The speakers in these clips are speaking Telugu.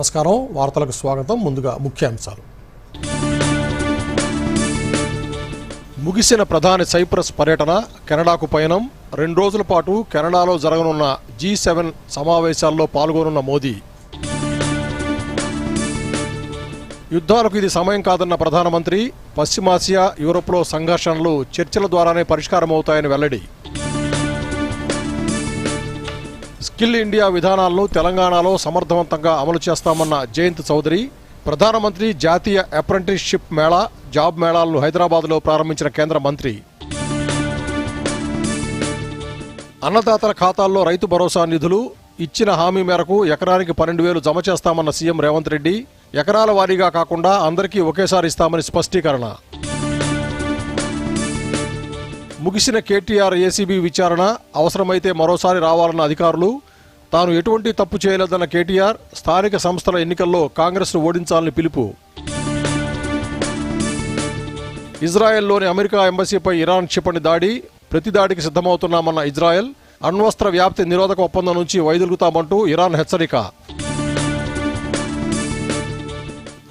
నమస్కారం, వార్తలకు స్వాగతం. ముందుగా ముఖ్యాంశాలు. ముగిసిన ప్రధాని సైప్రస్ పర్యటన, కెనడాకు పయనం. 2 రోజుల పాటు కెనడాలో జరగనున్న G7 సమావేశాల్లో పాల్గొనున్న మోదీ. యుద్ధాలకు ఇది సమయం కాదన్న ప్రధానమంత్రి. పశ్చిమాసియా, యూరోప్లో సంఘర్షణలు చర్చల ద్వారానే పరిష్కారమవుతాయని వెల్లడి. స్కిల్ ఇండియా విధానాలను తెలంగాణలో సమర్థవంతంగా అమలు చేస్తామన్న జయంత్ చౌదరి. ప్రధానమంత్రి జాతీయ అప్రెంటిస్షిప్ మేళా, జాబ్ మేళాలను హైదరాబాద్లో ప్రారంభించిన కేంద్ర మంత్రి. అన్నదాతల ఖాతాల్లో రైతు భరోసా నిధులు. ఇచ్చిన హామీ మేరకు ఎకరానికి 12,000 జమ చేస్తామన్న సీఎం రేవంత్ రెడ్డి. ఎకరాల వారీగా కాకుండా అందరికీ ఒకేసారి ఇస్తామని స్పష్టీకరణ. ముగిసిన కేటీఆర్ ఏసీబీ విచారణ, అవసరమైతే మరోసారి రావాలన్న అధికారులు. తాను ఎటువంటి తప్పు చేయలేదన్న కేటీఆర్. స్థానిక సంస్థల ఎన్నికల్లో కాంగ్రెస్ను ఓడించాలని పిలుపు. ఇజ్రాయెల్లోని అమెరికా ఎంబసీపై ఇరాన్ క్షిపణి దాడి. ప్రతి దాడికి సిద్ధమవుతున్నామన్న ఇజ్రాయెల్. అణ్వస్త్ర వ్యాప్తి నిరోధక ఒప్పందం నుంచి వైదొలుగుతామంటూ ఇరాన్ హెచ్చరిక.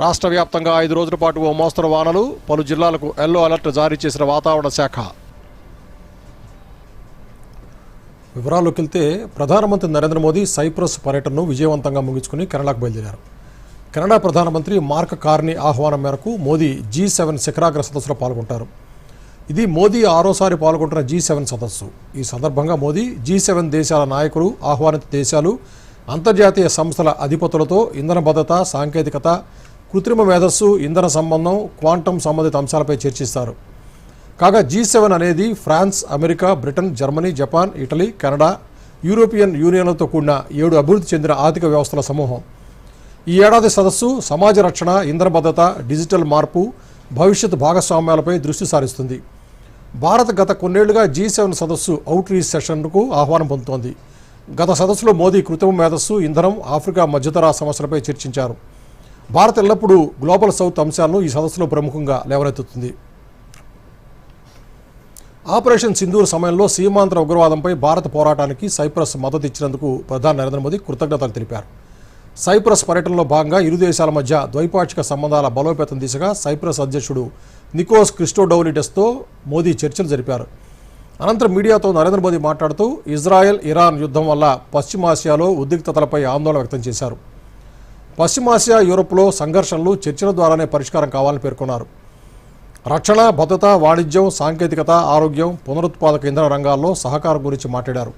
రాష్ట్ర వ్యాప్తంగా 5 రోజుల పాటు ఓ మోస్తరు వానలు. పలు జిల్లాలకు ఎల్లో అలర్ట్ జారీ చేసిన వాతావరణ శాఖ. వివరాల్లోకి వెళ్తే, ప్రధానమంత్రి నరేంద్ర మోదీ సైప్రస్ పర్యటనను విజయవంతంగా ముగించుకుని కెనడాకు బయలుదేరారు. కెనడా ప్రధానమంత్రి మార్క్ కార్నీ ఆహ్వానం మేరకు మోదీ G7 శిఖరాగ్ర సదస్సులో పాల్గొంటారు. ఇది మోదీ 6వసారి పాల్గొంటున్న G7 సదస్సు. ఈ సందర్భంగా మోదీ G7 దేశాల నాయకులు, ఆహ్వానిత దేశాలు, అంతర్జాతీయ సంస్థల అధిపతులతో ఇంధన భద్రత, సాంకేతికత, కృత్రిమ మేధస్సు, ఇంధన సంబంధం, క్వాంటం సంబంధిత అంశాలపై చర్చిస్తారు. కాగా G7 అనేది France, America, Britain, Germany, Japan, Italy, Canada, European యూనియన్లతో కూడిన 7 అభివృద్ధి చెందిన ఆర్థిక వ్యవస్థల సమూహం. ఈ ఏడాది సదస్సు సమాజ రక్షణ, ఇంధన భద్రత, డిజిటల్ మార్పు, భవిష్యత్ భాగస్వామ్యాలపై దృష్టి సారిస్తుంది. భారత్ గత కొన్నేళ్లుగా G7 సదస్సు అవుట్ రీచ్ సెషన్కు ఆహ్వానం పొందుతోంది. గత సదస్సులో మోదీ కృత్రిమ మేధస్సు, ఇంధనం, ఆఫ్రికా మధ్యతరా సమస్యలపై చర్చించారు. భారత్ ఎల్లప్పుడూ గ్లోబల్ సౌత్ అంశాలను ఈ సదస్సులో ప్రముఖంగా లేవనెత్తుతుంది. ఆపరేషన్ సింధూర్ సమయంలో సీమాంతర ఉగ్రవాదంపై భారత పోరాటానికి సైప్రస్ మద్దతు ఇచ్చినందుకు ప్రధాని నరేంద్ర మోదీ కృతజ్ఞతలు తెలిపారు. సైప్రస్ పర్యటనలో భాగంగా ఇరు దేశాల మధ్య ద్వైపాక్షిక సంబంధాల బలోపేతం దిశగా సైప్రస్ అధ్యక్షుడు నికోస్ క్రిస్టోడౌలిడెస్తో మోదీ చర్చలు జరిపారు. అనంతరం మీడియాతో నరేంద్ర మోదీ మాట్లాడుతూ ఇజ్రాయెల్, ఇరాన్ యుద్ధం వల్ల పశ్చిమాసియాలో ఉద్రిక్తతలపై ఆందోళన వ్యక్తం చేశారు. పశ్చిమాసియా, యూరోప్లో సంఘర్షణలు చర్చల ద్వారానే పరిష్కారం కావాలని పేర్కొన్నారు. రక్షణ, భద్రత, వాణిజ్యం, సాంకేతికత, ఆరోగ్యం, పునరుత్పాదక ఇంధన రంగాల్లో సహకారం గురించి మాట్లాడారు.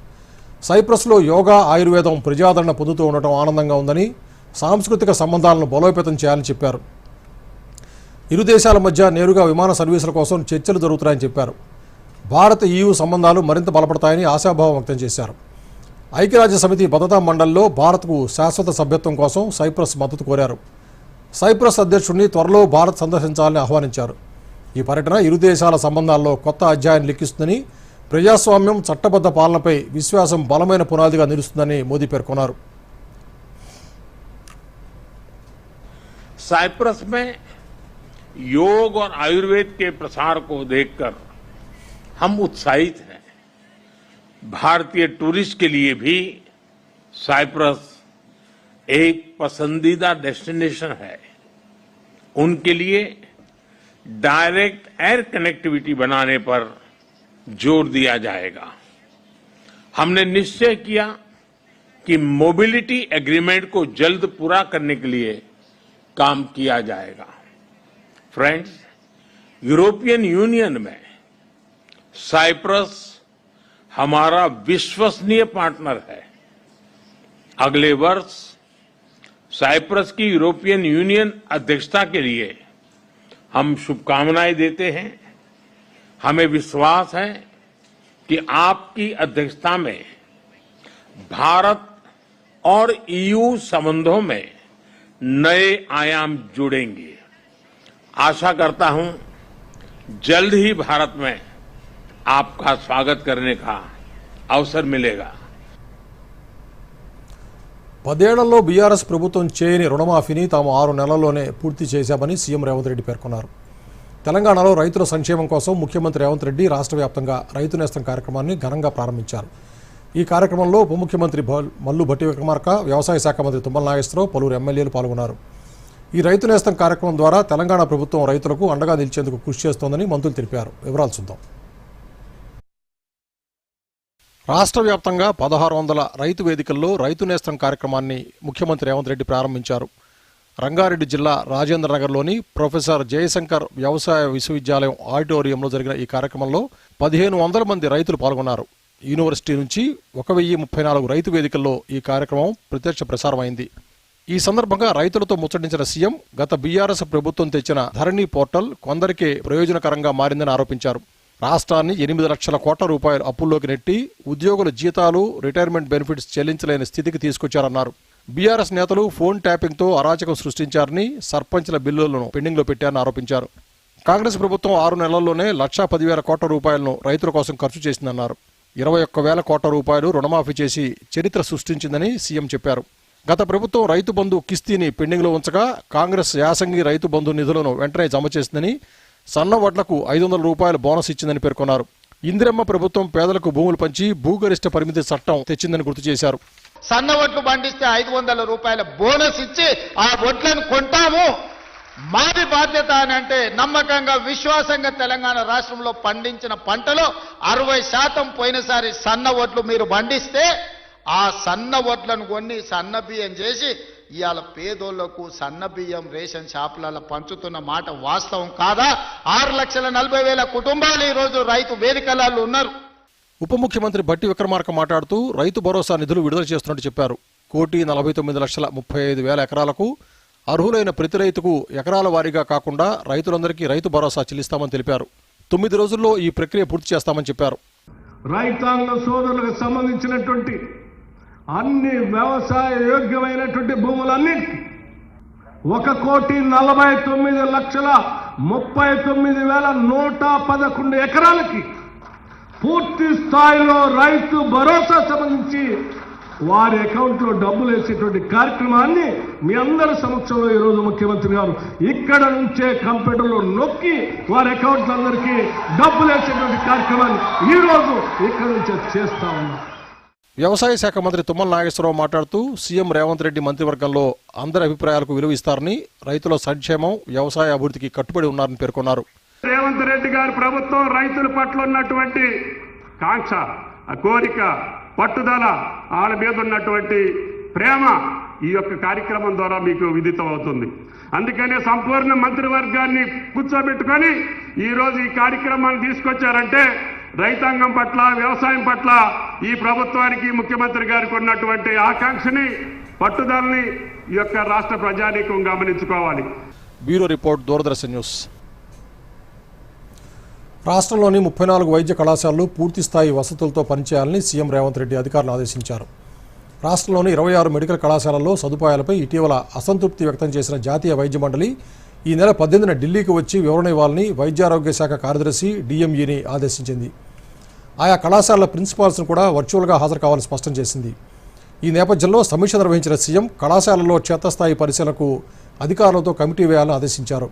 సైప్రస్లో యోగా, ఆయుర్వేదం ప్రజాదరణ పొందుతూ ఉండటం ఆనందంగా ఉందని, సాంస్కృతిక సంబంధాలను బలోపేతం చేయాలని చెప్పారు. ఇరు దేశాల మధ్య నేరుగా విమాన సర్వీసుల కోసం చర్చలు జరుగుతున్నాయని చెప్పారు. భారత్, EU సంబంధాలు మరింత బలపడతాయని ఆశాభావం వ్యక్తం చేశారు. ఐక్యరాజ్య సమితి భద్రతా మండలిలో భారత్కు శాశ్వత సభ్యత్వం కోసం సైప్రస్ మద్దతు కోరారు. సైప్రస్ అధ్యక్షుడిని త్వరలో భారత్ సందర్శించాలని ఆహ్వానించారు. ఈ పర్యటన ఇరు దేశాల సంబంధాల్లో కొత్త అధ్యాయం లిఖిస్తుందని, ప్రజాస్వామ్యం, చట్టబద్ధ పాలనపై విశ్వాసం బలమైన పునాదిగా నిలుస్తుందని మోదీ పేర్కొన్నారు. साइप्रस में योग और आयुर्वेद के प्रसार को देखकर हम उत्साहित हैं. भारतीय टूरिस्ट के लिए भी साइप्रस एक पसंदीदा डेस्टिनेशन है. उनके लिए डायरेक्ट एयर कनेक्टिविटी बनाने पर जोर दिया जाएगा. हमने निश्चय किया कि मोबिलिटी एग्रीमेंट को जल्द पूरा करने के लिए काम किया जाएगा. फ्रेंड्स, यूरोपियन यूनियन में साइप्रस हमारा विश्वसनीय पार्टनर है. अगले वर्ष साइप्रस की यूरोपियन यूनियन अध्यक्षता के लिए हम शुभकामनाएं देते हैं. हमें विश्वास है कि आपकी अध्यक्षता में भारत और EU संबंधों में नए आयाम जुड़ेंगे. आशा करता हूं जल्द ही भारत में आपका स्वागत करने का अवसर मिलेगा. 10 ఏళ్లలో బీఆర్ఎస్ ప్రభుత్వం చేయని రుణమాఫీని తాము 6 నెలల్లోనే పూర్తి చేశామని సీఎం రేవంత్ రెడ్డి పేర్కొన్నారు. తెలంగాణలో రైతుల సంక్షేమం కోసం ముఖ్యమంత్రి రేవంత్ రెడ్డి రాష్ట్ర వ్యాప్తంగా రైతు నేస్తం కార్యక్రమాన్ని ఘనంగా ప్రారంభించారు. ఈ కార్యక్రమంలో ఉప ముఖ్యమంత్రి మల్లు భట్టి విక్రమార్క, వ్యవసాయ శాఖ మంత్రి తుమ్మల నాగేశ్వరరావు, పలువురు ఎమ్మెల్యేలు పాల్గొన్నారు. ఈ రైతు నేస్తం కార్యక్రమం ద్వారా తెలంగాణ ప్రభుత్వం రైతులకు అండగా నిలిచేందుకు కృషి చేస్తోందని మంత్రులు తెలిపారు. వివరాలు చూద్దాం. రాష్ట్ర వ్యాప్తంగా 1600 రైతు వేదికల్లో రైతు నేస్తం కార్యక్రమాన్ని ముఖ్యమంత్రి రేవంత్ రెడ్డి ప్రారంభించారు. రంగారెడ్డి జిల్లా రాజేంద్రనగర్లోని ప్రొఫెసర్ జయశంకర్ వ్యవసాయ విశ్వవిద్యాలయం ఆడిటోరియంలో జరిగిన ఈ కార్యక్రమంలో 1500 మంది రైతులు పాల్గొన్నారు. యూనివర్సిటీ నుంచి 1034 రైతు వేదికల్లో ఈ కార్యక్రమం ప్రత్యక్ష ప్రసారమైంది. ఈ సందర్భంగా రైతులతో ముచ్చటించిన సీఎం గత బీఆర్ఎస్ ప్రభుత్వం తెచ్చిన ధరణి పోర్టల్ కొందరికే ప్రయోజనకరంగా మారిందని ఆరోపించారు. రాష్ట్రాన్ని 8 లక్షల కోట్ల రూపాయలు అప్పుల్లోకి నెట్టి ఉద్యోగుల జీతాలు, రిటైర్మెంట్ బెనిఫిట్స్ చెల్లించలేని స్థితికి తీసుకొచ్చారన్నారు. బీఆర్ఎస్ నేతలు ఫోన్ ట్యాపింగ్తో అరాచకం సృష్టించారని, సర్పంచ్ల బిల్లులను పెండింగ్లో పెట్టారని ఆరోపించారు. కాంగ్రెస్ ప్రభుత్వం 6 నెలల్లోనే 1,10,000 కోట్ల రూపాయలను రైతుల కోసం ఖర్చు చేసిందన్నారు. 21,000 కోట్ల రూపాయలు రుణమాఫీ చేసి చరిత్ర సృష్టించిందని సీఎం చెప్పారు. గత ప్రభుత్వం రైతు బంధు కిస్తీని పెండింగ్లో ఉంచగా కాంగ్రెస్ యాసంగి రైతు బంధు నిధులను వెంటనే జమ చేసిందని, సన్న వడ్లకు 500 రూపాయల బోనస్ ఇచ్చిందని పేర్కొన్నారు. ఇందిరమ్మ ప్రభుత్వం పేదలకు భూములు పంచి భూగరిష్ట పరిమితి చట్టం తెచ్చిందని గుర్తు చేశారు. సన్న వడ్లు పండిస్తే 500 రూపాయల బోనస్ ఇచ్చి ఆ వడ్లను కొంటాము, మాది బాధ్యత అని అంటే నమ్మకంగా, విశ్వాసంగా తెలంగాణ రాష్ట్రంలో పండించిన పంటలో 60% పోయినసారి సన్న వడ్లు మీరు పండిస్తే ఆ సన్న వడ్లను కొన్ని సన్న బియ్యం చేసి ఇవాళ పేదోళ్లకు సన్న బియ్యం రేషన్ షాపులలో పంచుతున్న మాట వాస్తవం కాదా? 6,40,000 కుటుంబాలు ఈరోజు రైతు వేదికలలో ఉన్నారు. ఉప ముఖ్యమంత్రి భట్టి విక్రమార్క మాట్లాడుతూ రైతు భరోసా నిధులు విడుదల చేస్తున్నట్టు చెప్పారు. 1,49,35,000 ఎకరాలకు అర్హులైన ప్రతి రైతుకు ఎకరాల వారీగా కాకుండా రైతులందరికీ రైతు భరోసా చెల్లిస్తామని తెలిపారు. 9 రోజుల్లో ఈ ప్రక్రియ పూర్తి చేస్తామని చెప్పారు. రైతాంగ సోదరులకు సంబంధించినటువంటి అన్ని వ్యవసాయ యోగ్యమైనటువంటి భూములన్నింటికీ 1,49,39,111 ఎకరాలకి పూర్తి స్థాయిలో రైతు భరోసా సంబంధించి వారి అకౌంట్లో డబ్బులు వేసేటువంటి కార్యక్రమాన్ని మీ అందరి సమక్షంలో ఈరోజు ముఖ్యమంత్రి గారు ఇక్కడ నుంచే కంప్యూటర్లో నొక్కి వారి అకౌంట్లందరికీ డబ్బులు వేసేటువంటి కార్యక్రమాన్ని ఈరోజు ఇక్కడ నుంచే చేస్తా ఉన్నాం. వ్యవసాయ శాఖ మంత్రి తుమ్మల నాగేశ్వరరావు మాట్లాడుతూ సీఎం రేవంత్ రెడ్డి మంత్రివర్గంలో అందరి అభిప్రాయాలకు విలువ ఇస్తారని, రైతుల సంక్షేమం, వ్యవసాయ అభివృద్ధికి కట్టుబడి ఉన్నారని పేర్కొన్నారు. రేవంత్ రెడ్డి గారి ప్రభుత్వం రైతుల పట్ల ఉన్నటువంటి కాంక్ష, కోరిక, పట్టుదల, వాళ్ళ మీద ఉన్నటువంటి ప్రేమ ఈ యొక్క కార్యక్రమం ద్వారా మీకు విదితం అవుతుంది. అందుకనే సంపూర్ణ మంత్రివర్గాన్ని కూర్చోబెట్టుకొని ఈరోజు ఈ కార్యక్రమాన్ని తీసుకొచ్చారంటే రైతాంగం పట్ల, వ్యవసాయం పట్ల ఈ ప్రభుత్వానికి, ముఖ్యమంత్రి గారికి ఉన్నటువంటి ఆకాంక్షని, పట్టుదలని ఈ యొక్క రాష్ట్ర ప్రజానీకం గమనించుకోవాలి. Bureau report, Doordarshan news. రాష్ట్రంలోని 34 వైద్య కళాశాలలు పూర్తిస్థాయి వసతులతో పనిచేయాలని సీఎం రేవంత్ రెడ్డి అధికారులను ఆదేశించారు. రాష్ట్రంలోని 26 మెడికల్ కళాశాలల్లో సదుపాయాలపై ఇటీవల అసంతృప్తి వ్యక్తం చేసిన జాతీయ వైద్య మండలి ఈ నెల 18న ఢిల్లీకి వచ్చి వివరణ ఇవ్వాలని వైద్యారోగ్య శాఖ కార్యదర్శి డిఎంఈని ఆదేశించింది. ఆయా కళాశాలల ప్రిన్సిపాల్స్ను కూడా వర్చువల్గా హాజరు కావాలని స్పష్టం చేసింది. ఈ నేపథ్యంలో సమీక్ష నిర్వహించిన సీఎం కళాశాలల్లో క్షేత్రస్థాయి పరిశీలనకు అధికారులతో కమిటీ వేయాలని ఆదేశించారు.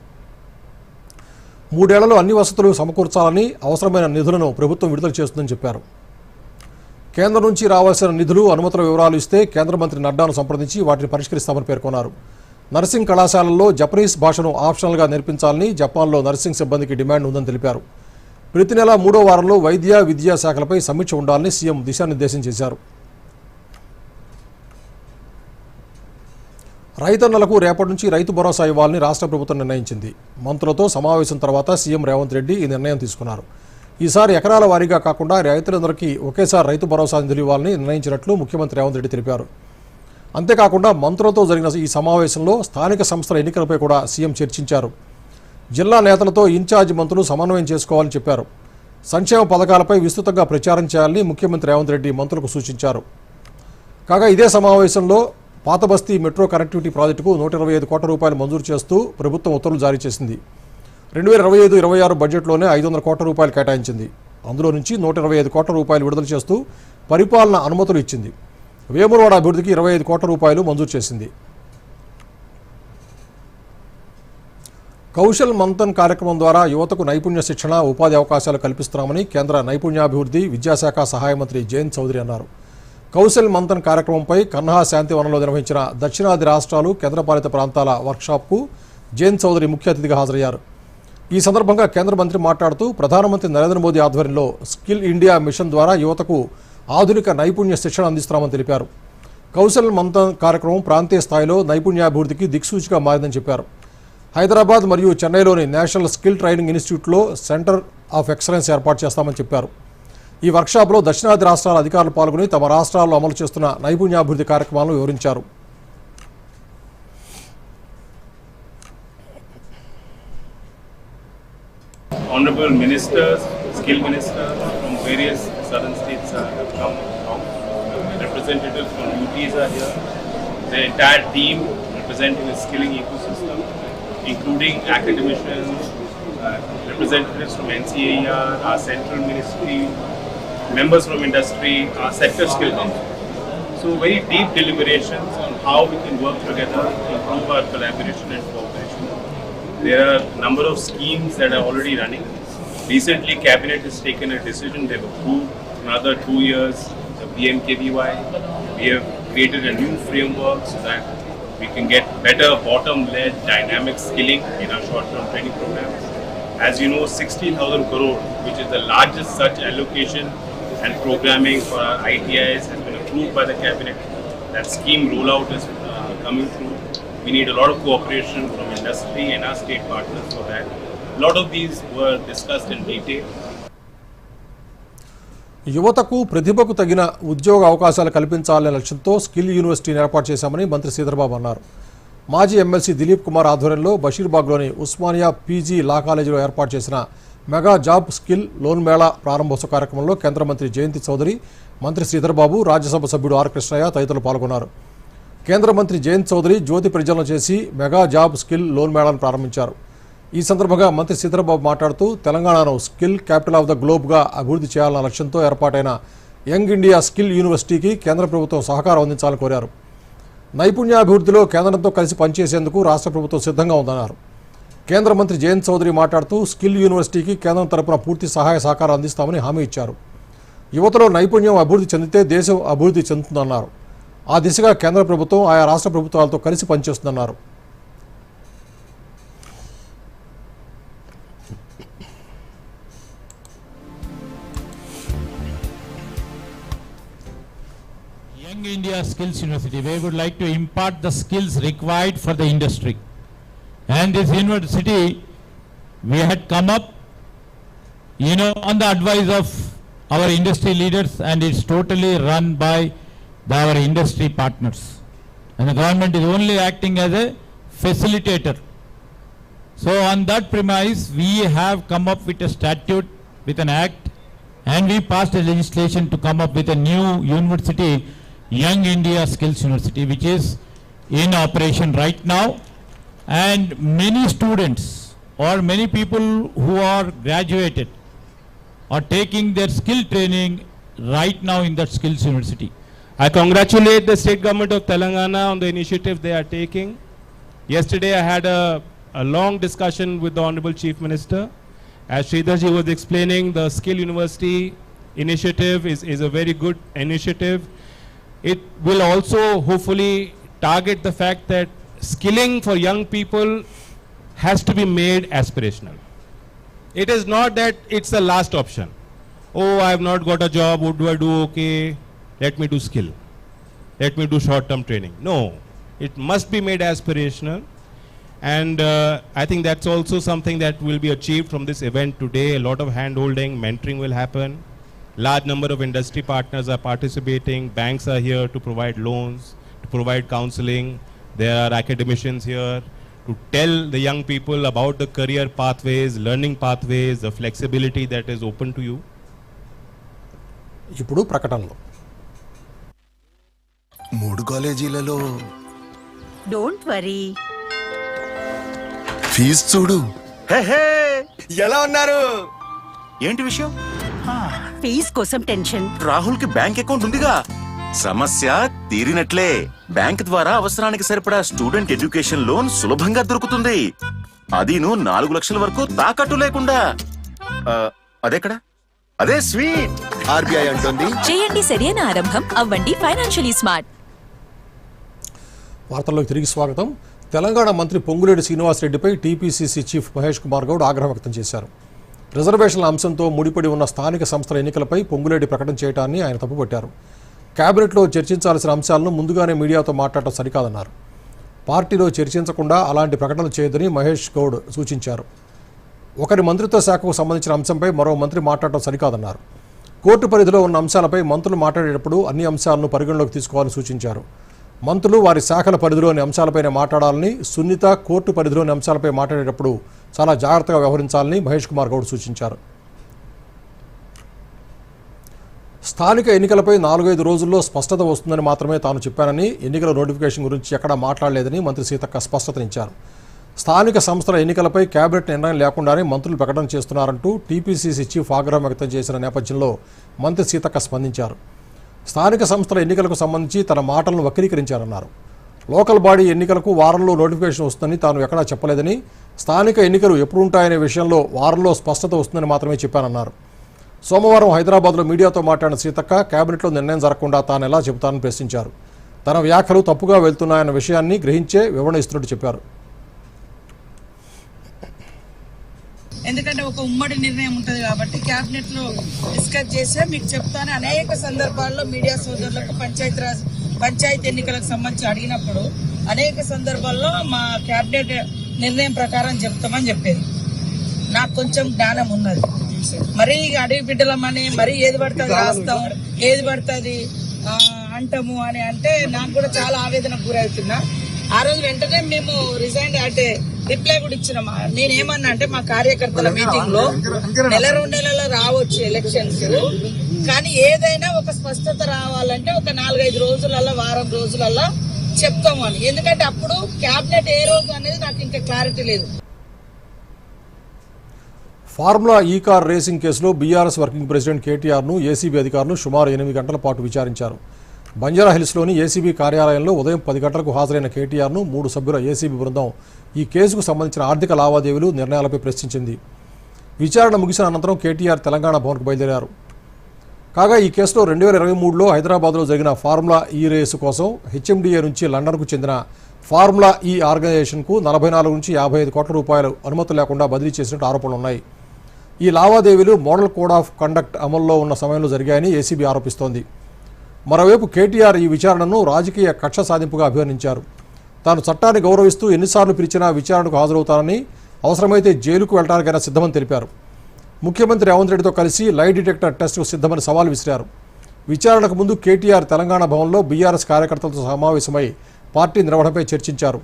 3 ఏళ్లలో అన్ని వసతులు సమకూర్చాలని, అవసరమైన నిధులను ప్రభుత్వం విడుదల చేస్తుందని చెప్పారు. కేంద్రం నుంచి రావాల్సిన నిధులు, అనుమతుల వివరాలు ఇస్తే కేంద్ర మంత్రి నడ్డాను సంప్రదించి వాటిని పరిష్కరిస్తామని పేర్కొన్నారు. నర్సింగ్ కళాశాలల్లో జపనీస్ భాషను ఆప్షనల్గా నేర్పించాలని జపాన్లో నర్సింగ్ సిబ్బందికి డిమాండ్ ఉందని తెలిపారు. ప్రతి నెల 3వ వారంలో వైద్య, విద్యా శాఖలపై సమీక్ష ఉండాలని సీఎం దిశానిర్దేశం చేశారు. రైతన్నలకు రేపటి నుంచి రైతు భరోసా ఇవ్వాలని రాష్ట్ర ప్రభుత్వం నిర్ణయించింది. మంత్రులతో సమావేశం తర్వాత సీఎం రేవంత్ రెడ్డి ఈ నిర్ణయం తీసుకున్నారు. ఈసారి ఎకరాల వారీగా కాకుండా రైతులందరికీ ఒకేసారి రైతు భరోసా నిధులు ఇవ్వాలని నిర్ణయించినట్లు ముఖ్యమంత్రి రేవంత్ రెడ్డి తెలిపారు. అంతేకాకుండా మంత్రులతో జరిగిన ఈ సమావేశంలో స్థానిక సంస్థల ఎన్నికలపై కూడా సీఎం చర్చించారు. జిల్లా నేతలతో ఇన్ఛార్జి మంత్రులు సమన్వయం చేసుకోవాలని చెప్పారు. సంక్షేమ పథకాలపై విస్తృతంగా ప్రచారం చేయాలని ముఖ్యమంత్రి రేవంత్ రెడ్డి మంత్రులకు సూచించారు. కాగా ఇదే సమావేశంలో పాత బస్తీ మెట్రో కనెక్టివిటీ ప్రాజెక్టుకు 125 కోట్ల రూపాయలు మంజూరు చేస్తూ ప్రభుత్వం ఉత్తర్వులు జారీ చేసింది. 2025-26 బడ్జెట్లోనే 500 కోట్ల రూపాయలు కేటాయించింది. అందులో నుంచి 125 కోట్ల రూపాయలు విడుదల చేస్తూ పరిపాలన అనుమతులు ఇచ్చింది. వేములవాడ అభివృద్ధికి 25 కోట్ల రూపాయలు మంజూరు చేసింది. కౌశల్ మంథన్ కార్యక్రమం ద్వారా యువతకు నైపుణ్య శిక్షణ, ఉపాధి అవకాశాలు కల్పిస్తున్నామని కేంద్ర నైపుణ్యాభివృద్ధి, విద్యాశాఖ సహాయ మంత్రి జయంత్ చౌదరి అన్నారు. కౌశల్ మంథన్ కార్యక్రమంపై కన్హా శాంతివనంలో నిర్వహించిన దక్షిణాది రాష్ట్రాలు కేంద్రపాలిత ప్రాంతాల వర్క్షాప్కు జయంత్ చౌదరి ముఖ్య అతిథిగా హాజరయ్యారు. ఈ సందర్భంగా కేంద్ర మంత్రి మాట్లాడుతూ ప్రధానమంత్రి నరేంద్ర మోదీ ఆధ్వర్యంలో స్కిల్ ఇండియా మిషన్ ద్వారా యువతకు ఆధునిక నైపుణ్య శిక్షణ అందిస్తున్నామని తెలిపారు. కౌశల్ మంథన్ కార్యక్రమం ప్రాంతీయ స్థాయిలో నైపుణ్యాభివృద్ధికి దిక్సూచిగా మారిందని చెప్పారు. హైదరాబాద్ మరియు చెన్నైలోని నేషనల్ స్కిల్ ట్రైనింగ్ ఇన్స్టిట్యూట్లో సెంటర్ ఆఫ్ ఎక్సలెన్స్ ఏర్పాటు చేస్తామని చెప్పారు. ఈ వర్క్షాప్లో దక్షిణాది రాష్ట్రాల అధికారులు పాల్గొని తమ రాష్ట్రాల్లో అమలు చేస్తున్న నైపుణ్యాభివృద్ధి కార్యక్రమాలను వివరించారు. Honorable ministers, skill ministers from various southern states have come out. Representatives from UTs are here. The entire team representing the skilling ecosystem, including academicians, representatives from NCAR, our central ministry, members from industry, our sector skill council. So very deep deliberations on how we can work together to improve our collaboration and cooperation. There are a number of schemes that are already running. Recently, Cabinet has taken a decision. They've approved another 2 years, the PMKVY. We have created a new framework so that we can get better bottom-led dynamic skilling in our short-term training programs. As you know, 60,000 crore, which is the largest such allocation and programming for our ITIs, has been approved by the Cabinet. That scheme rollout is coming through. We need a lot of cooperation from industry and our state partners for that. A lot of these were discussed in detail. యువతకు ప్రతిభకు తగిన ఉద్యోగ అవకాశాలు కల్పించాలనే లక్ష్యంతో స్కిల్ యూనివర్సిటీని ఏర్పాటు చేశామని మంత్రి శ్రీధర్బాబు అన్నారు. మాజీ ఎమ్మెల్సీ దిలీప్ కుమార్ ఆధ్వర్యంలో బషీర్బాగ్లోని ఉస్మానియా పీజీ లా కాలేజీలో ఏర్పాటు చేసిన mega job skill loan Mela ప్రారంభోత్సవ కార్యక్రమంలో కేంద్ర మంత్రి జయంత్ చౌదరి, మంత్రి శ్రీధర్బాబు, రాజ్యసభ సభ్యుడు ఆర్ కృష్ణయ్య తదితరులు పాల్గొన్నారు. కేంద్ర మంత్రి జయంత్ చౌదరి జ్యోతి ప్రజ్వలన చేసి మెగా జాబ్ స్కిల్ లోన్ మేళాను ప్రారంభించారు. ఈ సందర్భంగా మంత్రి శ్రీధర్బాబు మాట్లాడుతూ తెలంగాణను స్కిల్ క్యాపిటల్ ఆఫ్ ద గ్లోబ్గా అభివృద్ధి చేయాలన్న లక్ష్యంతో ఏర్పాటైన యంగ్ ఇండియా స్కిల్ యూనివర్సిటీకి కేంద్ర ప్రభుత్వం సహకారం అందించాలని కోరారు. నైపుణ్యాభివృద్ధిలో కేంద్రంతో కలిసి పనిచేసేందుకు రాష్ట్ర ప్రభుత్వం సిద్ధంగా ఉందన్నారు. కేంద్ర మంత్రి జయంత్ చౌదరి మాట్లాడుతూ స్కిల్ యూనివర్సిటీకి కేంద్రం తరపున పూర్తి సహాయ సహకారం అందిస్తామని హామీ ఇచ్చారు. యువతలో నైపుణ్యం అభివృద్ధి చెందితే దేశం అభివృద్ధి చెందుతుందన్నారు. ఆ దిశగా కేంద్ర ప్రభుత్వం ఆయా రాష్ట్ర ప్రభుత్వాలతో కలిసి పనిచేస్తుందన్నారు. Young India Skills University, we would like to impart the skills required for the industry. And this university, we had come up, on the advice of our industry leaders, and it's totally run by our industry partners. And the government is only acting as a facilitator. So on that premise, we have come up with a statute, with an act, and we passed a legislation to come up with a new university, Young India Skills University, which is in operation right now. And many students or many people who are graduated are taking their skill training right now in that Skills University. I congratulate the state government of Telangana on the initiative they are taking. Yesterday I had a long discussion with the Honorable Chief Minister. As Sridharji was explaining, the Skill University initiative is a very good initiative. It will also hopefully target the fact that skilling for young people has to be made aspirational. It is not that it's the last option. Oh, I have not got a job, what do I do? Okay, let me do skill. Let me do short-term training. No, it must be made aspirational. And I think that's also something that will be achieved from this event today. A lot of hand-holding, mentoring will happen. Large number of industry partners are participating. Banks are here to provide loans, to provide counseling. There are academicians here to tell the young people about the career pathways, learning pathways, the flexibility that is open to you. ఇప్పుడు ప్రకటనలు. 3 కాలేజీలలో డోంట్ వరీ, ఫీజు చూడు. ఎలా ఉన్నారు? ఏంటి విషయం? ఫీజ్ కోసం టెన్షన్. రాహుల్ కి బ్యాంక్ అకౌంట్ ఉందిగా, సమస్య తీరినట్లే. బ్యాంక్ ద్వారా అవసరానికి సరిపడా స్టూడెంట్ ఎడ్యుకేషన్ లోన్ సులభంగా దొరుకుతుంది. అదీను 4 లక్షల వరకు తాకట్టు లేకుండా. అదెక్కడ? అదే స్వీట్. ఆర్బీఐ అంటుంది చేయండి సరైన ఆరంభం, అవ్వండి ఫైనాన్షియలీ స్మార్ట్. వార్తల్లోకి తిరిగి స్వాగతం. తెలంగాణ మంత్రి పొంగులేటి శ్రీనివాసరెడ్డిపై టీపీసీసీ చీఫ్ మహేష్ కుమార్ గౌడ్ ఆగ్రహం వ్యక్తం చేశారు. రిజర్వేషన్ల అంశంతో ముడిపడి ఉన్న స్థానిక సంస్థల ఎన్నికలపై పొంగులేటి ప్రకటన చేయడాన్ని ఆయన తప్పుపట్టారు. కేబినెట్లో చర్చించాల్సిన అంశాలను ముందుగానే మీడియాతో మాట్లాడటం సరికాదన్నారు. పార్టీలో చర్చించకుండా అలాంటి ప్రకటనలు చేయొద్దని మహేష్ గౌడ్ సూచించారు. ఒకరి మంత్రిత్వ శాఖకు సంబంధించిన అంశంపై మరో మంత్రి మాట్లాడటం సరికాదన్నారు. కోర్టు పరిధిలో ఉన్న అంశాలపై మంత్రులు మాట్లాడేటప్పుడు అన్ని అంశాలను పరిగణలోకి తీసుకోవాలని సూచించారు. మంత్రులు వారి శాఖల పరిధిలోని అంశాలపైనే మాట్లాడాలని, సున్నిత కోర్టు పరిధిలోని అంశాలపై మాట్లాడేటప్పుడు చాలా జాగ్రత్తగా వ్యవహరించాలని మహేష్ కుమార్ గౌడ్ సూచించారు. స్థానిక ఎన్నికలపై 4-5 రోజుల్లో స్పష్టత వస్తుందని మాత్రమే తాను చెప్పానని, ఎన్నికల నోటిఫికేషన్ గురించి ఎక్కడా మాట్లాడలేదని మంత్రి సీతక్క స్పష్టతనిచ్చారు. స్థానిక సంస్థల ఎన్నికలపై కేబినెట్ నిర్ణయం లేకుండానే మంత్రులు ప్రకటన చేస్తున్నారంటూ టీపీసీసీ చీఫ్ ఆగ్రహం వ్యక్తం చేసిన నేపథ్యంలో మంత్రి సీతక్క స్పందించారు. స్థానిక సంస్థల ఎన్నికలకు సంబంధించి తన మాటలను వక్రీకరించారన్నారు. లోకల్ బాడీ ఎన్నికలకు వారంలో నోటిఫికేషన్ వస్తుందని తాను ఎక్కడా చెప్పలేదని, స్థానిక ఎన్నికలు ఎప్పుడు ఉంటాయనే విషయంలో వారంలో స్పష్టత వస్తుందని మాత్రమే చెప్పానన్నారు. సోమవారం హైదరాబాద్లో మీడియాతో మాట్లాడిన సీతక్క కేబినెట్లో నిర్ణయం జరగకుండా తాను ఎలా చెబుతానని ప్రశ్నించారు. తన వ్యాఖ్యలు తప్పుగా వెళ్తున్నాయన్న విషయాన్ని గ్రహించే వివరణ ఇస్తున్నట్టు చెప్పారు. ఎందుకంటే ఒక ఉమ్మడి నిర్ణయం ఉంటుంది కాబట్టి కేబినెట్ లో డిస్కస్ చేసే మీకు చెప్తాను. అనేక సందర్భాల్లో మీడియా సోదరులకు పంచాయతీ ఎన్నికలకు సంబంధించి అడిగినప్పుడు అనేక సందర్భాల్లో మా కేబినెట్ నిర్ణయం ప్రకారం చెప్తామని చెప్పేది. నాకు కొంచెం జ్ఞానం ఉన్నది. మరీ అడవి బిడ్డలమని మరీ ఏది పడుతుంది రాస్తాం, ఏది పడుతుంది అంటాము అని అంటే నాకు కూడా చాలా ఆవేదనకు గురవుతున్నా. ఆ రోజు వెంటనే మేము రిజైన్ అంటే రిప్లై కూడా ఇచ్చినాం. నేనేమన్నా అంటే మా కార్యకర్తల మీటింగ్ లో 1-2 నెలల్లో రావచ్చు ఎలక్షన్స్, కానీ ఏదైనా ఒక స్పష్టత రావాలంటే ఒక 4-5 రోజులలో, వారం రోజులలో చెప్తాము అని. ఎందుకంటే అప్పుడు కేబినెట్ ఏ రోజు అనేది నాకు ఇంకా క్లారిటీ లేదు. ఫార్ములా ఈ కార్ రేసింగ్ కేసులో బీఆర్ఎస్ వర్కింగ్ ప్రెసిడెంట్ కేటీఆర్ను ఏసీబీ అధికారులు సుమారు 8 గంటల పాటు విచారించారు. బంజారాహిల్స్లోని ఏసీబీ కార్యాలయంలో ఉదయం 10 గంటలకు హాజరైన కేటీఆర్ను 3 సభ్యుల ఏసీబీ బృందం ఈ కేసుకు సంబంధించిన ఆర్థిక లావాదేవీలు, నిర్ణయాలపై ప్రశ్నించింది. విచారణ ముగిసిన అనంతరం కేటీఆర్ తెలంగాణ భవన్కు బయలుదేరారు. కాగా ఈ కేసులో 2023లో హైదరాబాద్లో జరిగిన ఫార్ములా ఈ రేసు కోసం హెచ్ఎండిఏ నుంచి లండన్కు చెందిన ఫార్ములా ఈ ఆర్గనైజేషన్కు 44 నుంచి 55 కోట్ల రూపాయలు అనుమతి లేకుండా బదిలీ చేసినట్టు ఆరోపణలున్నాయి. ఈ లావాదేవీలు మోడల్ కోడ్ ఆఫ్ కండక్ట్ అమల్లో ఉన్న సమయంలో జరిగాయని ఏసీబీ ఆరోపిస్తోంది. మరోవైపు కేటీఆర్ ఈ విచారణను రాజకీయ కక్ష సాధింపుగా అభివర్ణించారు. తాను చట్టాన్ని గౌరవిస్తూ ఎన్నిసార్లు పిలిచినా విచారణకు హాజరవుతానని, అవసరమైతే జైలుకు వెళ్లడానికైనా సిద్ధమని తెలిపారు. ముఖ్యమంత్రి రేవంత్ రెడ్డితో కలిసి లై డిటెక్టర్ టెస్టుకు సిద్ధమని సవాల్ విసిరారు. విచారణకు ముందు కేటీఆర్ తెలంగాణ భవన్లో బీఆర్ఎస్ కార్యకర్తలతో సమావేశమై పార్టీ నిర్వహణపై చర్చించారు.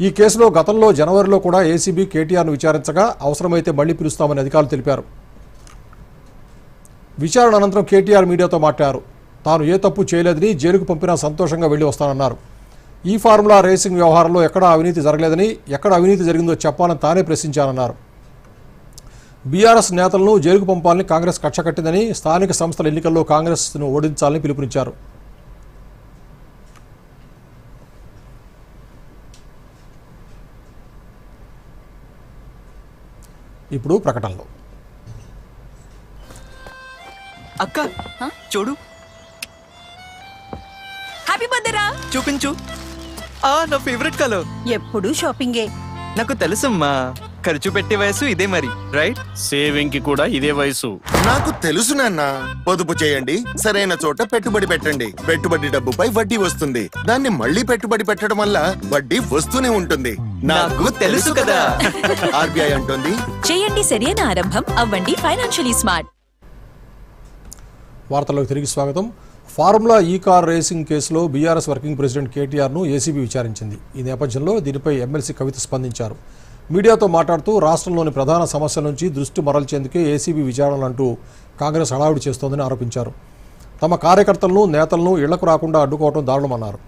ఈ కేసులో గతంలో జనవరిలో కూడా ఏసీబీ కేటీఆర్ను విచారించగా అవసరమైతే మళ్లీ పిలుస్తామని అధికారులు తెలిపారు. విచారణ అనంతరం కేటీఆర్ మీడియాతో మాట్లాడారు. తాను ఏ తప్పు చేయలేదని, జైలుకు పంపినా సంతోషంగా వెళ్లి వస్తానన్నారు. ఈ ఫార్ములా రేసింగ్ వ్యవహారంలో ఎక్కడ అవినీతి జరగలేదని, ఎక్కడ అవినీతి జరిగిందో చెప్పాలని తానే ప్రశ్నించానన్నారు. బీఆర్ఎస్ నేతలను జైలుకు పంపాలని కాంగ్రెస్ కక్ష కట్టిందని, స్థానిక సంస్థల ఎన్నికల్లో కాంగ్రెస్ను ఓడించాలని పిలుపునిచ్చారు. ఇప్పుడు ప్రకటనలో అక్క చూడు, హ్యాపీ బర్త్డే రా. చూపించు. నా ఫేవరెట్ కలర్. ఎప్పుడు షాపింగే. నాకు తెలుసమ్మా, ఖర్చు పెట్టే వయసు ఇదే మరి, రైట్? సేవింగ్ కి కూడా ఇదే వయసు. నాకు తెలుసు నాన్న. పొదుపు చేయండి, సరైన చోట పెట్టుబడి పెట్టండి. పెట్టుబడి డబ్బుపై వడ్డీ వస్తుంది. దాన్ని మళ్ళీ పెట్టుబడి పెట్టడం వల్ల వడ్డీ వస్తూనే ఉంటుంది. నాకు తెలుసు కదా. ఆర్బీఐ అంటుంది చేయండి సరైన ఆరంభం, అవ్వండి ఫైనాన్షియలీ స్మార్ట్. వార్తల్లోకి తిరిగి స్వాగతం. ఫార్ములా ఈ కార్ రేసింగ్ కేసులో బీఆర్ఎస్ వర్కింగ్ ప్రెసిడెంట్ కేటీఆర్ను ఏసీబీ విచారించింది. ఈ నేపథ్యంలో దీనిపై ఎమ్మెల్సీ కవిత స్పందించారు. మీడియాతో మాట్లాడుతూ రాష్ట్రంలోని ప్రధాన సమస్యల నుంచి దృష్టి మరల్చేందుకే ఏసీబీ విచారణలంటూ కాంగ్రెస్ హడావుడి చేస్తోందని ఆరోపించారు. తమ కార్యకర్తలను, నేతలను ఇళ్లకు రాకుండా అడ్డుకోవడం దారుణమన్నారు.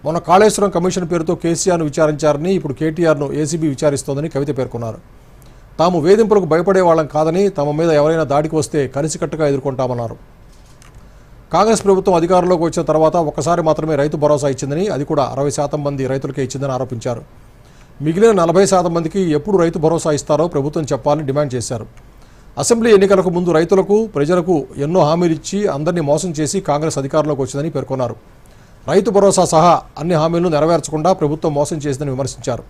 మొన్న కాళేశ్వరం కమిషన్ పేరుతో కేసీఆర్ను విచారించారని, ఇప్పుడు కేటీఆర్ను ఏసీబీ విచారిస్తోందని కవిత పేర్కొన్నారు. తాము వేధింపులకు భయపడే వాళ్ళం కాదని, తమ మీద ఎవరైనా దాడికి వస్తే కలిసికట్టుగా ఎదుర్కొంటామన్నారు. కాంగ్రెస్ ప్రభుత్వం అధికారంలోకి వచ్చిన తర్వాత ఒక్కసారి మాత్రమే రైతు భరోసా ఇచ్చిందని, అది కూడా 60% మంది రైతులకే ఇచ్చిందని ఆరోపించారు. మిగిలిన 40% మందికి ఎప్పుడు రైతు భరోసా ఇస్తారో ప్రభుత్వం చెప్పాలని డిమాండ్ చేశారు. అసెంబ్లీ ఎన్నికలకు ముందు రైతులకు ప్రజలకు ఎన్నో హామీలు ఇచ్చి అందరినీ మోసం చేసి కాంగ్రెస్ అధికారంలోకి వచ్చిందని పేర్కొన్నారు. రైతు భరోసా సహా అన్ని హామీలను నెరవేర్చకుండా ప్రభుత్వం మోసం చేసిందని విమర్శించారు.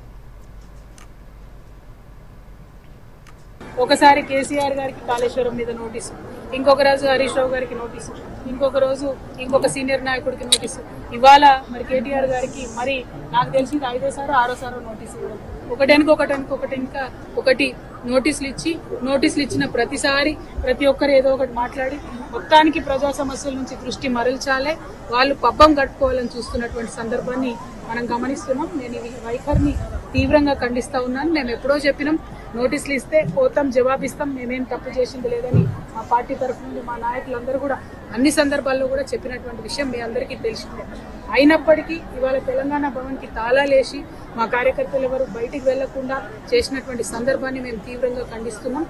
ఒకసారి కేసీఆర్ గారికి కాళేశ్వరం మీద నోటీసు, ఇంకొక రోజు హరీష్ రావు గారికి నోటీసు, ఇంకొక రోజు ఇంకొక సీనియర్ నాయకుడికి నోటీసు. ఇవాళ మరి కేటీఆర్ గారికి మరి నాకు తెలిసి 5వ 6వ నోటీసు ఇవ్వడం, ఒకటి నోటీసులు ఇచ్చిన ప్రతిసారి ప్రతి ఒక్కరు ఏదో ఒకటి మాట్లాడి మొత్తానికి ప్రజా సమస్యల నుంచి దృష్టి మరల్చాలే, వాళ్ళు పబ్బం కట్టుకోవాలని చూస్తున్నటువంటి సందర్భాన్ని మనం గమనిస్తున్నాం. నేను ఈ వైఖరిని తీవ్రంగా ఖండిస్తా ఉన్నాను. మేము ఎప్పుడో చెప్పినాం, నోటీసులు ఇస్తే పోతాం, జవాబిస్తాం, మేమేం తప్పు చేసింది లేదని మా పార్టీ తరఫు నుండి మా నాయకులందరూ కూడా అన్ని సందర్భాల్లో కూడా చెప్పినటువంటి విషయం మీ అందరికీ తెలిసిందే. అయినప్పటికీ ఇవాళ తెలంగాణ భవన్కి తాళాలేసి మా కార్యకర్తలు ఎవరు బయటికి వెళ్లకుండా చేసినటువంటి సందర్భాన్ని మేము తీవ్రంగా ఖండిస్తున్నాం.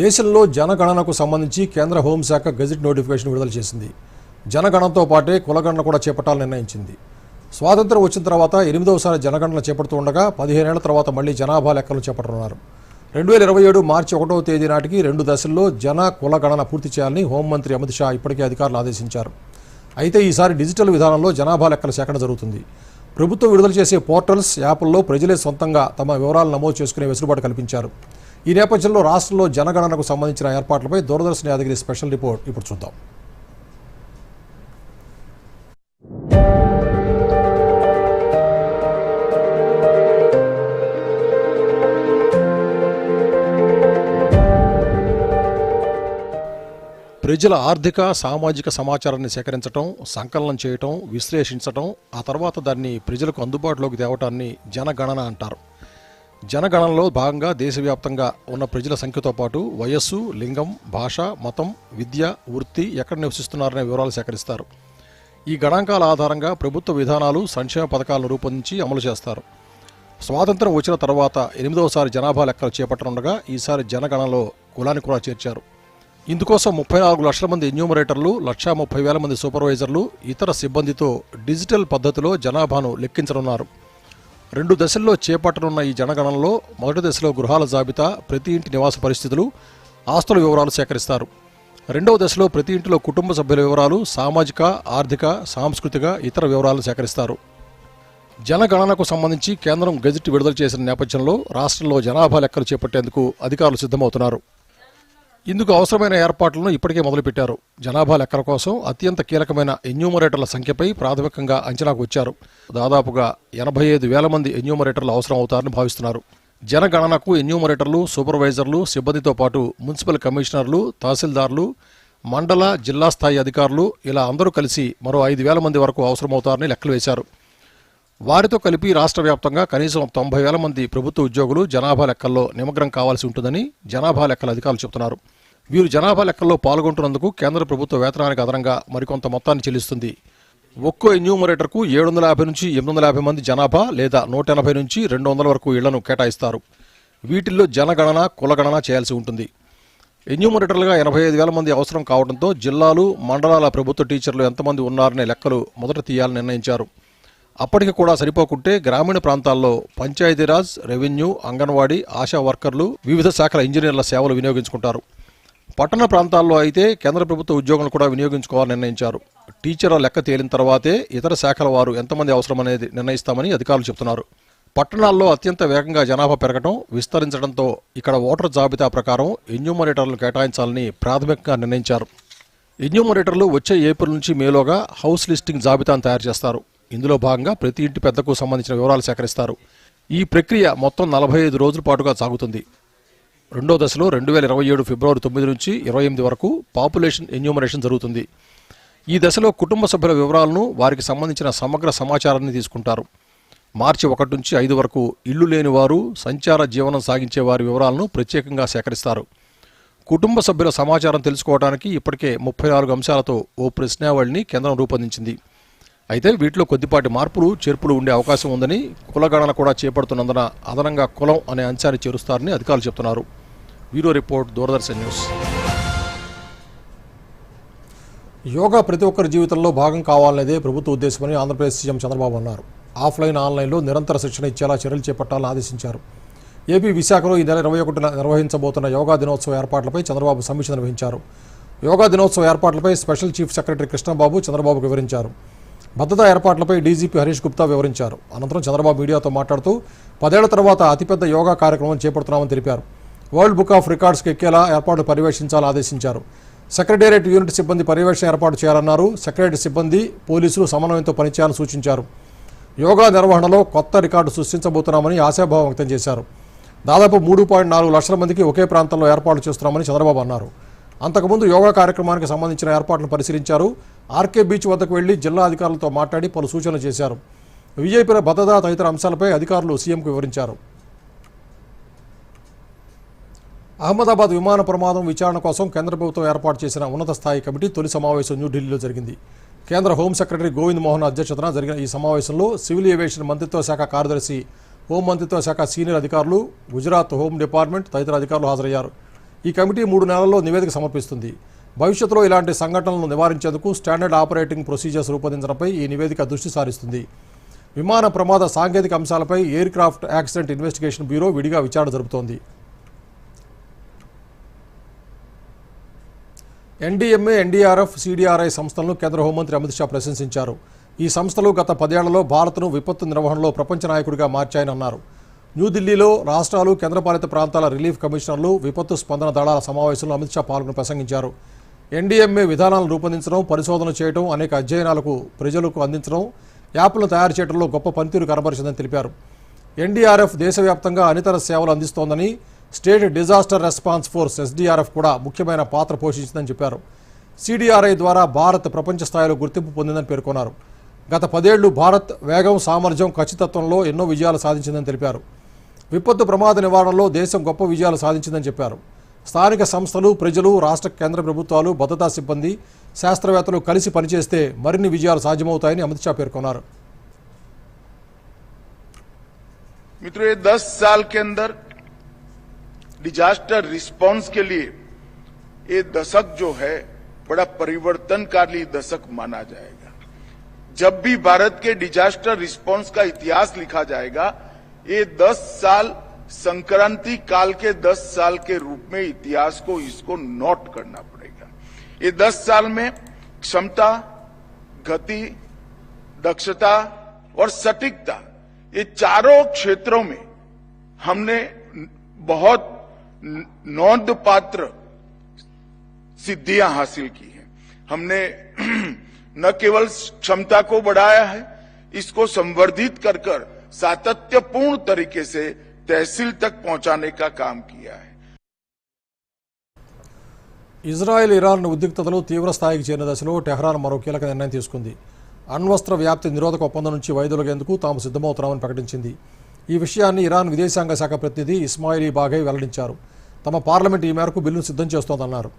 దేశంలో జనగణనకు సంబంధించి కేంద్ర హోంశాఖ గెజిట్ నోటిఫికేషన్ విడుదల చేసింది. జనగణనతో పాటే కులగణన కూడా చేపట్టాలని నిర్ణయించింది. స్వాతంత్రం వచ్చిన తర్వాత 8వసారి జనగణన చేపడుతూ ఉండగా 15 ఏళ్ల తర్వాత మళ్లీ జనాభా లెక్కలు చేపట్టనున్నారు. 2027 మార్చి 1వ తేదీ నాటికి 2 దశల్లో జన కుల గణన పూర్తి చేయాలని హోంమంత్రి అమిత్ షా ఇప్పటికే అధికారులు ఆదేశించారు. అయితే ఈసారి డిజిటల్ విధానంలో జనాభా లెక్కల సేకరణ జరుగుతుంది. ప్రభుత్వం విడుదల చేసే పోర్టల్స్, యాప్ల్లో ప్రజలే సొంతంగా తమ వివరాలు నమోదు చేసుకునే వెసులుబాటు కల్పించారు. ఈ నేపథ్యంలో రాష్ట్రంలో జనగణనకు సంబంధించిన ఏర్పాట్లపై దూరదర్శన్ యాదగిరి స్పెషల్ రిపోర్ట్ ఇప్పుడు చూద్దాం. ప్రజల ఆర్థిక, సామాజిక సమాచారాన్ని సేకరించడం, సంకలనం చేయటం, విశ్లేషించటం, ఆ తర్వాత దాన్ని ప్రజలకు అందుబాటులోకి తేవటాన్ని జనగణన అంటారు. జనగణనలో భాగంగా దేశవ్యాప్తంగా ఉన్న ప్రజల సంఖ్యతో పాటు వయస్సు, లింగం, భాష, మతం, విద్య, వృత్తి, ఎక్కడ నివసిస్తున్నారనే వివరాలు సేకరిస్తారు. ఈ గణాంకాల ఆధారంగా ప్రభుత్వ విధానాలు, సంక్షేమ పథకాలను రూపొందించి అమలు చేస్తారు. స్వాతంత్రం వచ్చిన తర్వాత 8వసారి జనాభా లెక్కలు చేపట్టనుండగా ఈసారి జనగణనలో కులాన్ని కూడా చేర్చారు. ఇందుకోసం 34 లక్షల మంది ఎన్యూమరేటర్లు, 1,30,000 మంది సూపర్వైజర్లు, ఇతర సిబ్బందితో డిజిటల్ పద్ధతిలో జనాభాను లెక్కించనున్నారు. 2 దశల్లో చేపట్టనున్న ఈ జనగణనలో మొదటి దశలో గృహాల జాబితా, ప్రతి ఇంటి నివాస పరిస్థితులు, ఆస్తుల వివరాలు సేకరిస్తారు. 2వ దశలో ప్రతి ఇంటిలో కుటుంబ సభ్యుల వివరాలు, సామాజిక, ఆర్థిక, సాంస్కృతిక, ఇతర వివరాలు సేకరిస్తారు. జనగణనకు సంబంధించి కేంద్రం గెజిట్ విడుదల చేసిన నేపథ్యంలో రాష్ట్రంలో జనాభా లెక్కలు చేపట్టేందుకు అధికారులు సిద్ధమవుతున్నారు. ఇందుకు అవసరమైన ఏర్పాట్లను ఇప్పటికే మొదలుపెట్టారు. జనాభా లెక్కల కోసం అత్యంత కీలకమైన ఎన్యూమరేటర్ల సంఖ్యపై ప్రాథమికంగా అంచనాకు వచ్చారు. దాదాపుగా 85,000 మంది ఎన్యూమరేటర్లు అవసరం అవుతారని భావిస్తున్నారు. జనగణనకు ఎన్యూమరేటర్లు, సూపర్వైజర్లు, సిబ్బందితో పాటు మున్సిపల్ కమిషనర్లు, తహసీల్దార్లు, మండల, జిల్లా స్థాయి అధికారులు ఇలా అందరూ కలిసి మరో 5,000 మంది వరకు అవసరమవుతారని లెక్కలు వేశారు. వారితో కలిపి రాష్ట్ర వ్యాప్తంగా కనీసం 90,000 మంది ప్రభుత్వ ఉద్యోగులు జనాభా లెక్కల్లో నిమగ్నం కావాల్సి ఉంటుందని జనాభా లెక్కల అధికారులు చెబుతున్నారు. వీరు జనాభా లెక్కల్లో పాల్గొంటున్నందుకు కేంద్ర ప్రభుత్వ వేతనానికి అదనంగా మరికొంత మొత్తాన్ని చెల్లిస్తుంది. ఒక్కో ఎన్యూమరేటర్కు 750 నుంచి 850 మంది జనాభా లేదా 180 నుంచి 200 వరకు ఇళ్లను కేటాయిస్తారు. వీటిల్లో జనగణన, కులగణన చేయాల్సి ఉంటుంది. ఎన్యూమరేటర్లుగా 85,000 మంది అవసరం కావడంతో జిల్లాలు, మండలాల ప్రభుత్వ టీచర్లు ఎంతమంది ఉన్నారనే లెక్కలు మొదట తీయాలని నిర్ణయించారు. అప్పటికి కూడా సరిపోకుంటే గ్రామీణ ప్రాంతాల్లో పంచాయతీరాజ్, రెవెన్యూ, అంగన్వాడీ, ఆశా వర్కర్లు, వివిధ శాఖల ఇంజనీర్ల సేవలు వినియోగించుకుంటారు. పట్టణ ప్రాంతాల్లో అయితే కేంద్ర ప్రభుత్వ ఉద్యోగులను కూడా వినియోగించుకోవాలని నిర్ణయించారు. టీచర్ల లెక్క తేలిన తర్వాతే ఇతర శాఖల వారు ఎంతమంది అవసరమనేది నిర్ణయిస్తామని అధికారులు చెబుతున్నారు. పట్టణాల్లో అత్యంత వేగంగా జనాభా పెరగడం, విస్తరించడంతో ఇక్కడ ఓటర్ జాబితా ప్రకారం ఎన్యూమరేటర్లను కేటాయించాలని ప్రాథమికంగా నిర్ణయించారు. ఎన్యూమరేటర్లు వచ్చే ఏప్రిల్ నుంచి మేలోగా హౌస్ లిస్టింగ్ జాబితాను తయారు చేస్తారు. ఇందులో భాగంగా ప్రతి ఇంటి పెద్దకు సంబంధించిన వివరాలు సేకరిస్తారు. ఈ ప్రక్రియ మొత్తం 45 రోజుల పాటుగా సాగుతుంది. 2వ దశలో 2027 ఫిబ్రవరి 9 నుంచి 28 వరకు పాపులేషన్ ఎన్యూమరేషన్ జరుగుతుంది. ఈ దశలో కుటుంబ సభ్యుల వివరాలను, వారికి సంబంధించిన సమగ్ర సమాచారాన్ని తీసుకుంటారు. మార్చి 1 నుంచి 5 వరకు ఇళ్లు లేని వారు, సంచార జీవనం సాగించే వారి వివరాలను ప్రత్యేకంగా సేకరిస్తారు. కుటుంబ సభ్యుల సమాచారం తెలుసుకోవడానికి ఇప్పటికే 34 అంశాలతో ఓ ప్రశ్నావళిని కేంద్రం రూపొందించింది. అయితే వీటిలో కొద్దిపాటి మార్పులు, చేర్పులు ఉండే అవకాశం ఉందని, కులగణన కూడా చేపడుతున్నందున అదనంగా కులం అనే అంశాన్ని చేరుస్తారని అధికారులు చెబుతున్నారు. Bureau report, Doordarshan news. Yoga ప్రతి ఒక్కరి జీవితంలో భాగం కావాలనేదే ప్రభుత్వ ఉద్దేశమని ఆంధ్రప్రదేశ్ సీఎం చంద్రబాబు అన్నారు. ఆఫ్లైన్, ఆన్లైన్లో నిరంతర శిక్షణ ఇచ్చేలా చర్యలు చేపట్టాలని ఆదేశించారు. ఏపీ విశాఖలో ఈ నెల 21న నిర్వహించబోతున్న యోగా దినోత్సవ ఏర్పాట్లపై చంద్రబాబు సమీక్ష నిర్వహించారు. యోగా దినోత్సవ ఏర్పాట్లపై స్పెషల్ చీఫ్ సెక్రటరీ కృష్ణబాబు చంద్రబాబుకు వివరించారు. భద్రతా ఏర్పాట్లపై డీజీపీ హరీష్ గుప్తా వివరించారు. అనంతరం చంద్రబాబు మీడియాతో మాట్లాడుతూ 10 ఏళ్ల తర్వాత అతిపెద్ద యోగా కార్యక్రమం చేపడుతున్నామని తెలిపారు. వరల్డ్ బుక్ ఆఫ్ రికార్డ్స్కి ఎక్కేలా ఏర్పాట్లు పర్యవేక్షించాలని ఆదేశించారు. సెక్రటేరియట్ యూనిట్ సిబ్బంది పర్యవేక్షణ ఏర్పాటు చేయాలన్నారు. సెక్రటరీ సిబ్బంది పోలీసులు సమన్వయంతో పనిచేయాలని సూచించారు. యోగా నిర్వహణలో కొత్త రికార్డు సృష్టించబోతున్నామని ఆశాభావం వ్యక్తం చేశారు. దాదాపు 3.4 లక్షల మందికి ఒకే ప్రాంతంలో ఏర్పాట్లు చేస్తున్నామని చంద్రబాబు అన్నారు. అంతకుముందు యోగా కార్యక్రమానికి సంబంధించిన ఏర్పాట్లను పరిశీలించారు. ఆర్కే బీచ్ వద్దకు వెళ్లి జిల్లా అధికారులతో మాట్లాడి పలు సూచనలు చేశారు. విఐపీల భద్రత తదితర అంశాలపై అధికారులు సీఎంకు వివరించారు. అహ్మదాబాద్ విమాన ప్రమాదం విచారణ కోసం కేంద్ర ప్రభుత్వం ఏర్పాటు చేసిన ఉన్నత స్థాయి కమిటీ తొలి సమావేశం న్యూఢిల్లీలో జరిగింది. కేంద్ర హోం సెక్రటరీ గోవింద్ మోహన్ అధ్యక్షతన జరిగిన ఈ సమావేశంలో సివిల్ ఏవియేషన్ మంత్రిత్వ శాఖ కార్యదర్శి, హోం మంత్రిత్వ శాఖ సీనియర్ అధికారులు, గుజరాత్ హోం డిపార్ట్మెంట్ తదితర అధికారులు హాజరయ్యారు. ఈ కమిటీ 3 నెలల్లో నివేదిక సమర్పిస్తుంది. భవిష్యత్తులో ఇలాంటి సంఘటనలను నివారించేందుకు స్టాండర్డ్ ఆపరేటింగ్ ప్రొసీజర్స్ రూపొందించడంపై ఈ నివేదిక దృష్టి సారిస్తుంది. విమాన ప్రమాద సాంకేతిక అంశాలపై air craft accident investigation bureau విడిగా విచారణ జరుపుతోంది. ఎన్డీఎంఏ, ఎన్డీఆర్ఎఫ్, సిడిఆర్ఐ సంస్థలను కేంద్ర హోంమంత్రి అమిత్ షా ప్రశంసించారు. ఈ సంస్థలు గత 10 ఏళ్లలో భారత్ను విపత్తు నిర్వహణలో ప్రపంచ నాయకుడిగా మార్చాయని అన్నారు. న్యూఢిల్లీలో రాష్ట్రాలు, కేంద్రపాలిత ప్రాంతాల రిలీఫ్ కమిషనర్లు, విపత్తు స్పందన దళాల సమావేశంలో అమిత్ షా పాల్గొని ప్రసంగించారు. ఎన్డీఎంఏ విధానాలను రూపొందించడం, పరిశోధన చేయడం, అనేక అధ్యయనాలకు ప్రజలకు అందించడం, యాప్లను తయారు చేయడంలో గొప్ప పనితీరు కనబరిచిందని తెలిపారు. ఎన్డీఆర్ఎఫ్ దేశవ్యాప్తంగా అనితర సేవలు అందిస్తోందని, state disaster response force SDRF కూడా ముఖ్యమైన పాత్ర పోషించిందని చెప్పారు. సిడిఆర్ఐ ద్వారా భారత్ ప్రపంచ స్థాయిలో గుర్తింపు పొందిందని పేర్కొన్నారు. గత 10 ఏళ్లు భారత్ వేగం, సామర్థ్యం, ఖచ్చితత్వంలో ఎన్నో విజయాలు సాధించిందని తెలిపారు. విపత్తు ప్రమాద నివారణలో దేశం గొప్ప విజయాలు సాధించిందని చెప్పారు. స్థానిక సంస్థలు, ప్రజలు, రాష్ట్ర కేంద్ర ప్రభుత్వాలు, భద్రతా సిబ్బంది, శాస్త్రవేత్తలు కలిసి పనిచేస్తే మరిన్ని విజయాలు సాధ్యమవుతాయని అమిత్ షా పేర్కొన్నారు. मित्रों, ये 10 साल के अंदर डिजास्टर रिस्पांस के लिए ये दशक जो है बड़ा परिवर्तनकारी दशक माना जाएगा. जब भी भारत के डिजास्टर रिस्पांस का इतिहास लिखा जाएगा, ये 10 साल संक्रांति काल के 10 साल के रूप में इतिहास को इसको नोट करना पड़ेगा. ये 10 साल में क्षमता, गति, दक्षता और सटीकता, ये चारों क्षेत्रों में हमने बहुत नोंदपात्र सिद्धियां हासिल की हैं. हमने न केवल क्षमता को बढ़ाया है, इसको संवर्धित कर सातत्यपूर्ण तरीके से तहसील तक पहुंचाने का काम किया है. ఇజ్రాయెల్, ఇరాన్ ఉద్రిక్తతలు తీవ్ర స్థాయికి చేరిన దశలో టెహ్రాన్ మరో కీలక నిర్ణయం తీసుకుంది. అణ్వస్త్ర వ్యాప్తి నిరోధక ఒప్పందం నుంచి వైదొలిగేందుకు తాము సిద్ధమవుతున్నామని ప్రకటించింది. ఈ విషయాన్ని ఇరాన్ విదేశాంగ శాఖ ప్రతినిధి ఇస్మాయిలీ బాఘై వెల్లడించారు. తమ పార్లమెంట్ ఈ మేరకు బిల్లును సిద్ధం చేస్తోందన్నారు.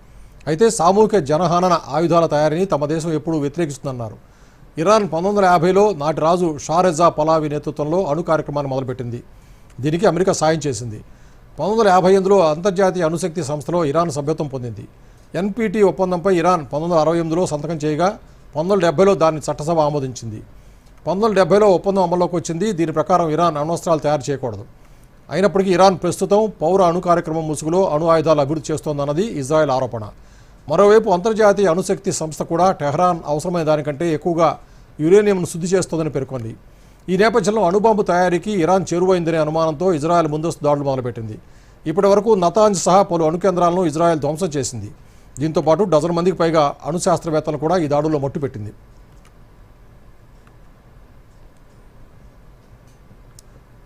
అయితే సామూహిక జనహనన ఆయుధాల తయారీని తమ దేశం ఎప్పుడూ వ్యతిరేకిస్తుందన్నారు. ఇరాన్ 1950లో నాటి రాజు షారెజా పలావి నేతృత్వంలో అణు కార్యక్రమాన్ని మొదలుపెట్టింది. దీనికి అమెరికా సాయం చేసింది. 1958లో అంతర్జాతీయ అణుశక్తి సంస్థలో ఇరాన్ సభ్యత్వం పొందింది. ఎన్పీటీ ఒప్పందంపై ఇరాన్ 1968లో సంతకం చేయగా 1970లో దాన్ని చట్టసభ ఆమోదించింది. 1970లో ఒప్పందం అమల్లోకి వచ్చింది. దీని ప్రకారం ఇరాన్ అణ్వస్త్రాలు తయారు చేయకూడదు. అయినప్పటికీ ఇరాన్ ప్రస్తుతం పౌర అణు కార్యక్రమం ముసుగులో అణు ఆయుధాలు అభివృద్ధి చేస్తోందన్నది ఇజ్రాయెల్ ఆరోపణ. మరోవైపు అంతర్జాతీయ అణుశక్తి సంస్థ కూడా టెహ్రాన్ అవసరమైన దానికంటే ఎక్కువగా యురేనియంను శుద్ధి చేస్తోందని పేర్కొంది. ఈ నేపథ్యంలో అణుబాంబు తయారీకి ఇరాన్ చేరువైందనే అనుమానంతో ఇజ్రాయెల్ ముందస్తు దాడులు మొదలుపెట్టింది. ఇప్పటి వరకు నతాంజ్ సహా పలు అణు కేంద్రాలను ఇజ్రాయెల్ ధ్వంసం చేసింది. దీంతో పాటు డజన్ మందికి పైగా అణు శాస్త్రవేత్తలను కూడా ఈ దాడుల్లో మట్టుపెట్టింది.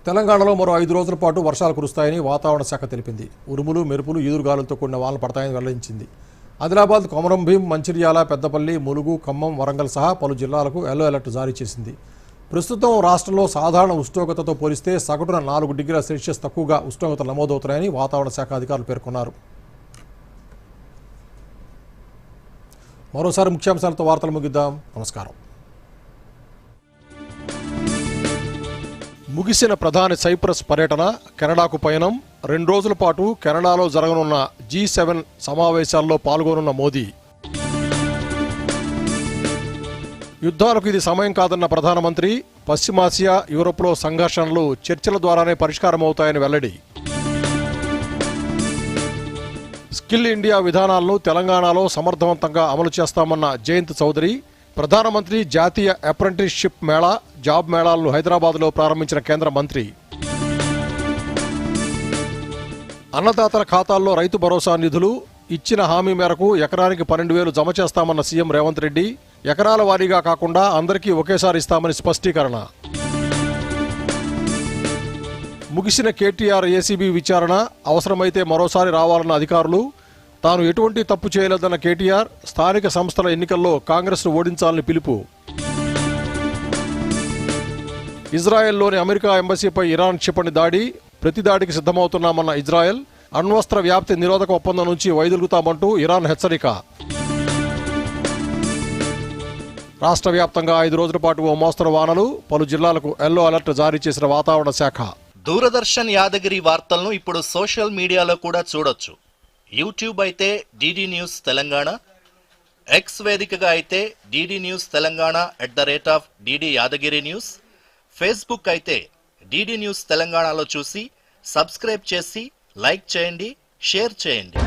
తెలంగాణలో మరో 5 రోజుల పాటు వర్షాలు కురుస్తాయని వాతావరణ శాఖ తెలిపింది. ఉరుములు, మెరుపులు, ఈదురుగాలులతో కూడిన వానలు పడతాయని వెల్లడించింది. ఆదిలాబాద్, కొమరంభీం, మంచిర్యాల, పెద్దపల్లి, ములుగు, ఖమ్మం, వరంగల్ సహా పలు జిల్లాలకు ఎల్లో అలర్ట్ జారీ చేసింది. ప్రస్తుతం రాష్ట్రంలో సాధారణ ఉష్ణోగ్రతతో పోలిస్తే సగటున 4 డిగ్రీల సెల్సియస్ తక్కువగా ఉష్ణోగ్రతలు నమోదవుతున్నాయని వాతావరణ శాఖ అధికారులు పేర్కొన్నారు. మరోసారి ముఖ్యాంశాలతో వార్తలు ముగిద్దాం. నమస్కారం. ముగిసిన ప్రధాని సైప్రస్ పర్యటన, కెనడాకు పయనం. 2 రోజుల పాటు కెనడాలో జరగనున్న G7 సమావేశాల్లో పాల్గొనున్న మోదీ. యుద్ధాలకు ఇది సమయం కాదన్న ప్రధానమంత్రి, పశ్చిమాసియా, యూరోప్లో సంఘర్షణలు చర్చల ద్వారానే పరిష్కారమవుతాయని వెల్లడి. స్కిల్ ఇండియా విధానాలను తెలంగాణలో సమర్థవంతంగా అమలు చేస్తామన్న జయంత్ చౌదరి, ప్రధానమంత్రి జాతీయ అప్రెంటిస్షిప్ మేళా, జాబ్ మేళాలను హైదరాబాద్లో ప్రారంభించిన కేంద్ర మంత్రి. అన్నదాతల ఖాతాల్లో రైతు భరోసా నిధులు ఇచ్చిన హామీ మేరకు ఎకరానికి 12,000 జమ చేస్తామన్న సీఎం రేవంత్ రెడ్డి, ఎకరాల వారీగా కాకుండా అందరికీ ఒకేసారి ఇస్తామని స్పష్టీకరణ. ముగిసిన కేటీఆర్ ఏసీబీ విచారణ, అవసరమైతే మరోసారి రావాలన్న అధికారులు. తాను ఎటువంటి తప్పు చేయలేదన్న కేటీఆర్, స్థానిక సంస్థల ఎన్నికల్లో కాంగ్రెస్ను ఓడించాలని పిలుపు. ఇజ్రాయెల్లోని అమెరికా ఎంబసీపై ఇరాన్ క్షిపణి దాడి, ప్రతి దాడికి సిద్ధమవుతున్నామన్న ఇజ్రాయెల్, అణ్వస్త్ర వ్యాప్తి నిరోధక ఒప్పందం నుంచి వైదొలుగుతామంటూ ఇరాన్ హెచ్చరిక. రాష్ట్ర వ్యాప్తంగా 5 రోజుల పాటు ఓ మోస్తరు వానలు, పలు జిల్లాలకు ఎల్లో అలర్ట్ జారీ చేసిన వాతావరణ శాఖ. దూరదర్శన్ యాదగిరి వార్తలను ఇప్పుడు సోషల్ మీడియాలో కూడా చూడొచ్చు. యూట్యూబ్ అయితే డిడి న్యూస్ తెలంగాణ, ఎక్స్ వేదికగా అయితే DD news Telangana @DD Yadagiri news, Facebook అయితే డిడి న్యూస్ తెలంగాణలో చూసి సబ్స్క్రైబ్ చేసి లైక్ చేయండి, షేర్ చేయండి.